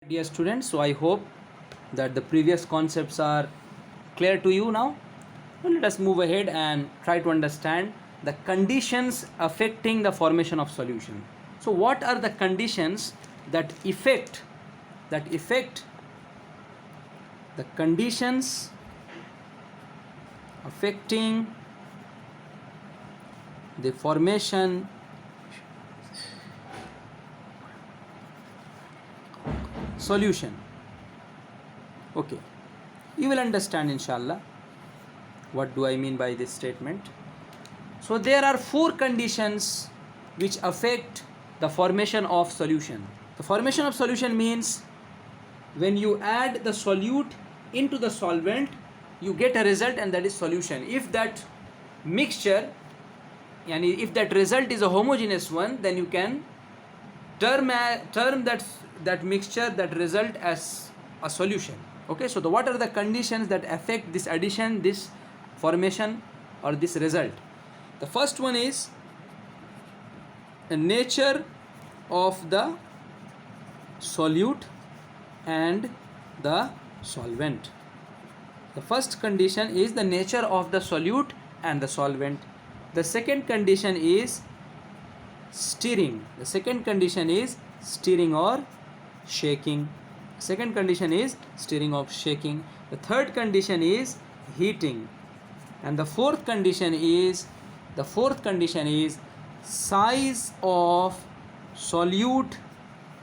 Dear students, so I hope that the previous concepts are clear to you now. Now let us move ahead and try to understand the conditions affecting the formation of solution. So what are the conditions that affect the conditions affecting the formation solution? Okay, you will understand inshallah what do I mean by this statement. So there are four conditions which affect the formation of solution. The formation of solution means when you add the solute into the solvent, you get a result, and that is solution. If that mixture, if that result is a homogeneous one, then you can term that mixture, that result, as a solution. Okay, so what are the conditions that affect this addition, this formation, or this result? The first one is the nature of the solute and the solvent. The first condition is the nature of the solute and the solvent. The second condition is stirring. The second condition is stirring or shaking. Second condition is stirring or shaking. The third condition is heating. And the fourth condition is size of solute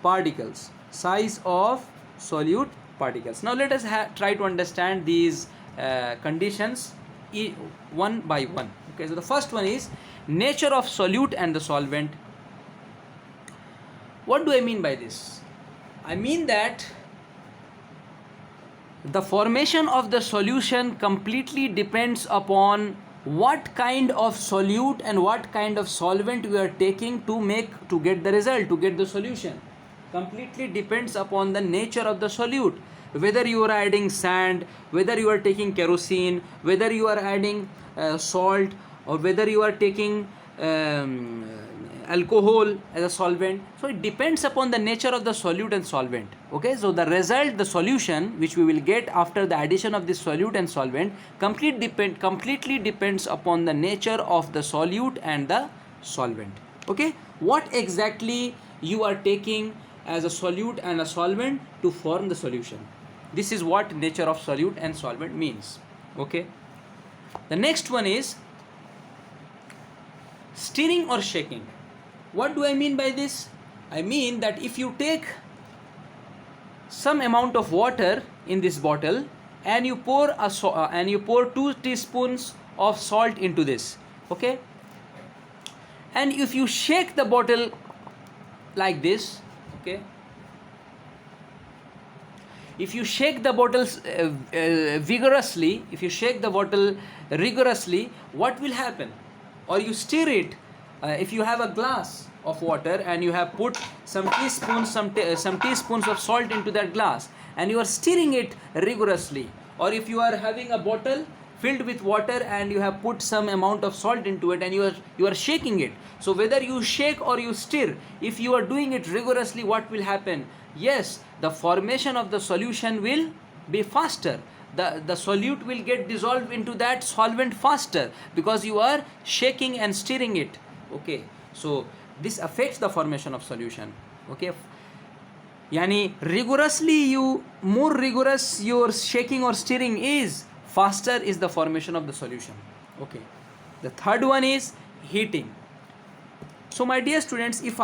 particles. Size of solute particles. Now let us try to understand these conditions one by one. Okay, so the first one is nature of solute and the solvent. What do I mean by this? I mean that the formation of the solution completely depends upon what kind of solute and what kind of solvent we are taking to get the result, to get the solution. Completely depends upon the nature of the solute. Whether you are adding sand, whether you are taking kerosene, whether you are adding salt, or whether you are taking alcohol as a solvent. So it depends upon the nature of the solute and solvent. Okay, so the result, the solution which we will get after the addition of this solute and solvent completely depends upon the nature of the solute and the solvent. Okay, what exactly you are taking as a solute and a solvent to form the solution. This is what nature of solute and solvent means. Okay, the next one is stirring or shaking. What do I mean by this? I mean that if you take some amount of water in this bottle and you pour 2 teaspoons of salt into this, okay, and if you shake the bottle like this, okay, if you shake the bottle vigorously, if you shake the bottle rigorously, what will happen? Or you stir it. If you have a glass of water and you have put some teaspoons of salt into that glass and you are stirring it rigorously, or if you are having a bottle filled with water and you have put some amount of salt into it and you are shaking it, so whether you shake or you stir, if you are doing it rigorously, what will happen? Yes, the formation of the solution will be faster. The solute will get dissolved into that solvent faster because you are shaking and stirring it. Okay, so this affects the formation of solution. Okay, more rigorous your shaking or stirring is, faster is the formation of the solution. Okay, the third one is heating. So my dear students, if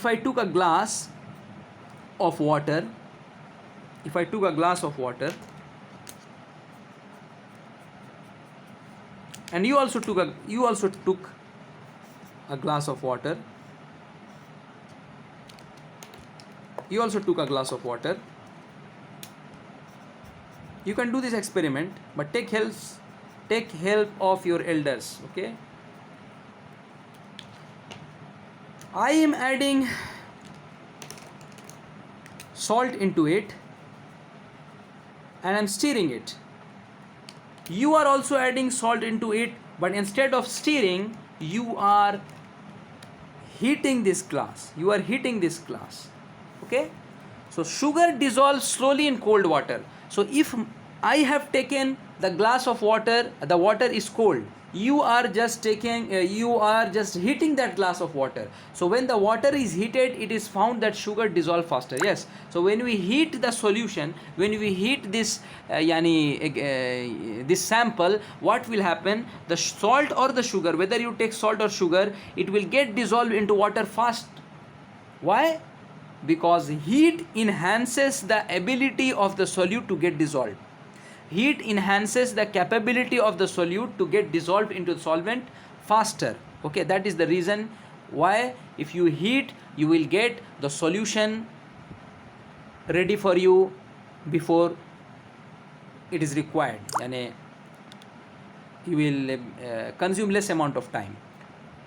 I took a glass of water, and you also took a glass of water, you can do this experiment, but take help of your elders. Okay, I am adding salt into it and I'm stirring it. You are also adding salt into it, but instead of stirring, you are heating this glass. Okay, So sugar dissolves slowly in cold water. So if I have taken the glass of water, the water is cold. You are just heating that glass of water. So when the water is heated, it is found that sugar dissolve faster. Yes. So when we heat the solution, when we heat this this sample, what will happen? The salt or the sugar, whether you take salt or sugar, it will get dissolved into water fast. Why? Because heat enhances the ability of the solute to get dissolved. Heat enhances the capability of the solute to get dissolved into the solvent faster. Okay, that is the reason why if you heat, you will get the solution ready for you before it is required. You will consume less amount of time.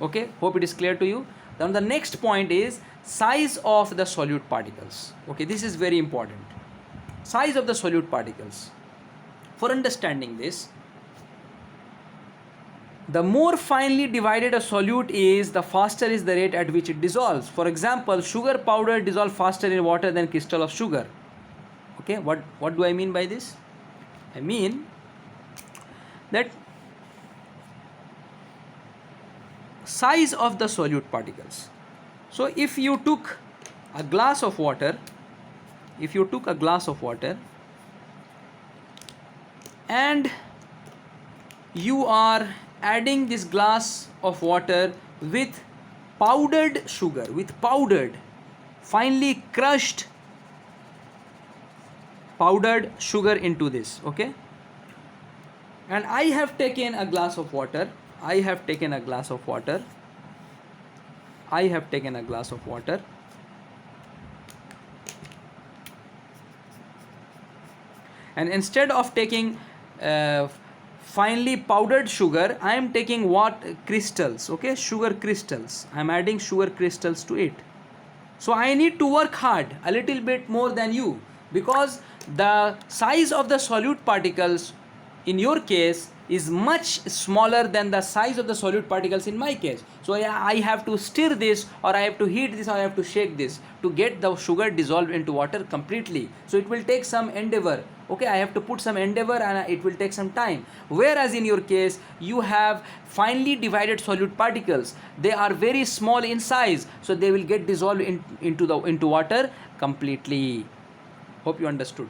Okay, hope it is clear to you. Then the next point is size of the solute particles. Okay, this is very important. Size of the solute particles. For understanding this, the more finely divided a solute is, the faster is the rate at which it dissolves. For example, sugar powder dissolves faster in water than crystal of sugar. Okay, what do I mean by this? I mean that size of the solute particles. So if you took a glass of water, and you are adding this glass of water with powdered sugar, finely crushed powdered sugar into this, okay? And I have taken a glass of water, and instead of taking finely powdered sugar, I am taking what? Crystals, okay? Sugar crystals. I am adding sugar crystals to it. So I need to work hard a little bit more than you, because the size of the solute particles in your case is much smaller than the size of the solute particles in my case. So I have to stir this, or I have to heat this, or I have to shake this to get the sugar dissolved into water completely. So it will take some endeavor. Okay, I have to put some endeavor, and it will take some time. Whereas in your case, you have finely divided solute particles. They are very small in size, so they will get dissolved into water completely. Hope you understood.